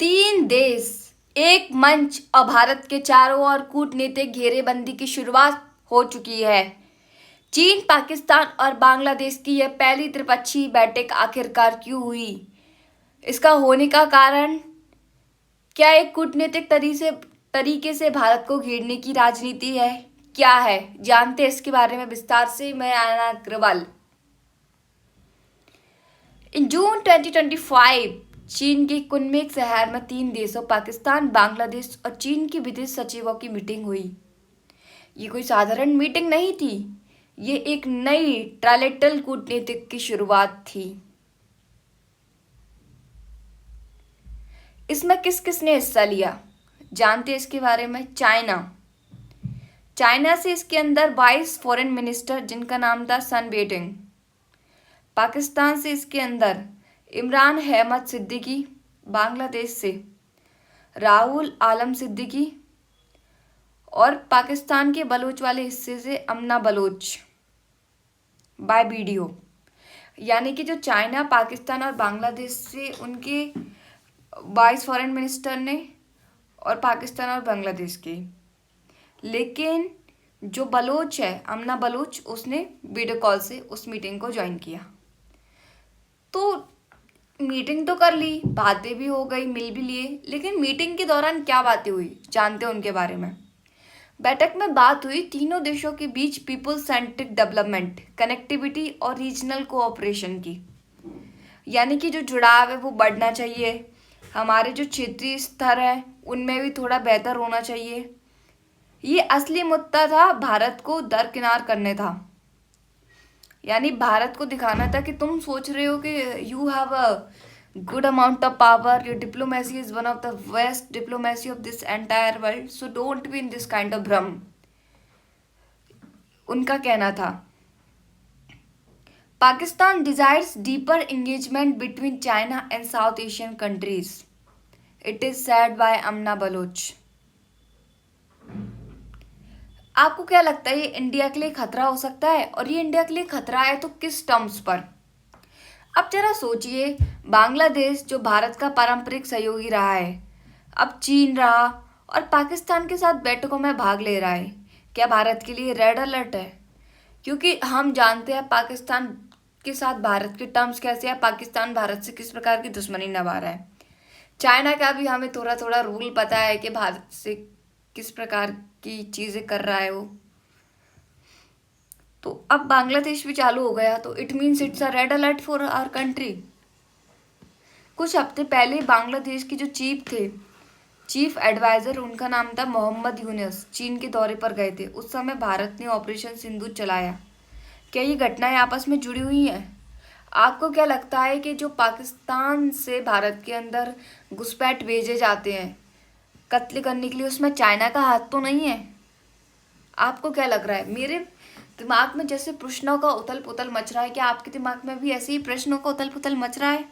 तीन देश, एक मंच और भारत के चारों ओर कूटनीतिक घेरेबंदी की शुरुआत हो चुकी है। चीन, पाकिस्तान और बांग्लादेश की यह पहली त्रिपक्षीय बैठक आखिरकार क्यों हुई? इसका होने का कारण क्या एक कूटनीतिक तरीके से भारत को घेरने की राजनीति है? क्या है? जानते हैं इसके बारे में विस्तार से। मैं आयना अग्रवाल। इन जून 2025 चीन के कुनमिंग शहर में तीन देशों पाकिस्तान, बांग्लादेश और चीन के विदेश सचिवों की मीटिंग हुई। ये कोई साधारण मीटिंग नहीं थी, ये एक नई ट्रायलेटरल कूटनीतिक की शुरुआत थी। इसमें किस किस ने हिस्सा लिया, जानते हैं इसके बारे में। चाइना से इसके अंदर 22 फॉरेन मिनिस्टर, जिनका नाम था सन बेटिंग। पाकिस्तान से इसके अंदर इमरान अहमद सिद्दीकी, बांग्लादेश से राहुल आलम सिद्दीकी और पाकिस्तान के बलोच वाले हिस्से से अमना बलोच बाय वीडियो। यानी कि जो चाइना, पाकिस्तान और बांग्लादेश से उनके 22 फॉरेन मिनिस्टर ने और पाकिस्तान और बांग्लादेश के, लेकिन जो बलोच है अमना बलोच, उसने वीडियो कॉल से उस मीटिंग को ज्वाइन किया। तो मीटिंग तो कर ली, बातें भी हो गई, मिल भी लिए, लेकिन मीटिंग के दौरान क्या बातें हुई जानते हैं उनके बारे में। बैठक में बात हुई तीनों देशों के बीच पीपल सेंट्रिक डेवलपमेंट, कनेक्टिविटी और रीजनल कोऑपरेशन की। यानी कि जो जुड़ाव है वो बढ़ना चाहिए, हमारे जो क्षेत्रीय स्तर है उनमें भी थोड़ा बेहतर होना चाहिए। ये असली मुद्दा था, भारत को दरकिनार करने था। यानी भारत को दिखाना था कि तुम सोच रहे हो कि you have a good amount of power, your diplomacy is one of the best diplomacy of this entire world, so don't be in this kind of भ्रम, उनका कहना था। Pakistan desires deeper engagement between China and South Asian countries, it is said by Amna Baloch. आपको क्या लगता है ये India के लिए खतरा हो सकता है? और ये इंडिया के लिए खतरा है तो किस टर्म्स पर? अब जरा सोचिए, बांग्लादेश जो भारत का पारंपरिक सहयोगी रहा है, अब चीन रहा और पाकिस्तान के साथ बैठकों में भाग ले रहा है। क्या भारत के लिए रेड अलर्ट है? क्योंकि हम जानते हैं पाकिस्तान के साथ भारत के टर्म्स कैसे हैं, पाकिस्तान भारत से किस प्रकार की दुश्मनी निभा रहा है। चाइना का भी हमें थोड़ा थोड़ा रूल पता है कि भारत से किस प्रकार की चीज़ें कर रहा है वो। तो अब बांग्लादेश भी चालू हो गया, तो it means it's a red alert for our country. कुछ हफ्ते पहले बांग्लादेश के जो चीफ एडवाइजर, उनका नाम था मोहम्मद यूनुस, चीन के दौरे पर गए थे। उस समय भारत ने ऑपरेशन सिंदूर चलाया। क्या ये घटनाएं आपस में जुड़ी हुई हैं? आपको क्या लगता है कि जो पाकिस्तान से भारत के अंदर घुसपैठ भेजे जाते हैं कत्ल करने के लिए, उसमें चाइना का हाथ तो नहीं है? आपको क्या लग रहा है? मेरे दिमाग में जैसे प्रश्नों का उथल पुथल मच रहा है, क्या आपके दिमाग में भी ऐसे ही प्रश्नों का उथल पुथल मच रहा है?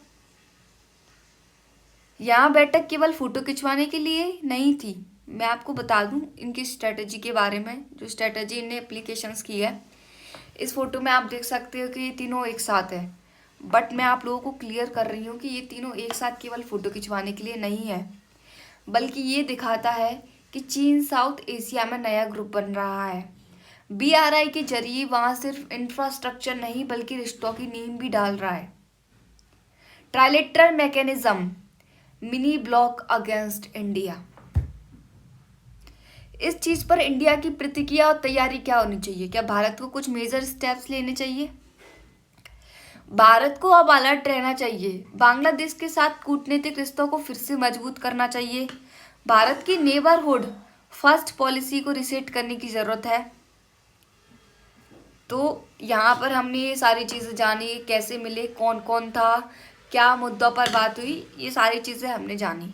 यहाँ बैठक केवल फोटो खिंचवाने के लिए नहीं थी। मैं आपको बता दूं इनकी स्ट्रेटजी के बारे में, जो स्ट्रेटजी इन्हें एप्लीकेशंस की है। इस फोटो में आप देख सकते हो कि ये तीनों एक साथ है, बट मैं आप लोगों को क्लियर कर रही हूँ कि ये तीनों एक साथ केवल फोटो खिंचवाने के लिए नहीं है, बल्कि ये दिखाता है कि चीन साउथ एशिया में नया ग्रुप बन रहा है। BRI के जरिए वहाँ सिर्फ इंफ्रास्ट्रक्चर नहीं बल्कि रिश्तों की नींव भी डाल रहा है। Trilateral mechanism, mini block against India. इस चीज पर इंडिया की प्रतिक्रिया और तैयारी क्या होनी चाहिए? क्या भारत को कुछ मेजर स्टेप्स लेने चाहिए? भारत को अब अलर्ट रहना चाहिए। बांग्लादेश के साथ कूटनीतिक रिश्तों को फिर से मजबूत करना चाहिए। भारत की नेबरहुड फर्स्ट पॉलिसी को रिसेट करने की जरूरत है। तो यहाँ पर हमने ये सारी चीज़ें जानी, कैसे मिले, कौन कौन था, क्या मुद्दों पर बात हुई, ये सारी चीज़ें हमने जानी।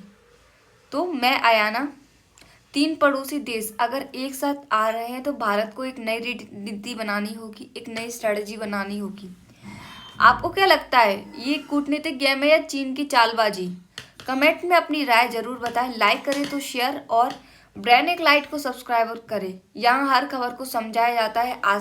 तो मैं आयाना, तीन पड़ोसी देश अगर एक साथ आ रहे हैं तो भारत को एक नई नीति बनानी होगी, एक नई स्ट्रेटजी बनानी होगी। आपको क्या लगता है, ये कूटनीतिक गेम है या चीन की चालबाजी? कमेंट में अपनी राय जरूर बताएं। लाइक करें तो शेयर और ब्रेन एक लाइट को सब्सक्राइब करें। यहाँ हर खबर को समझाया जाता है आज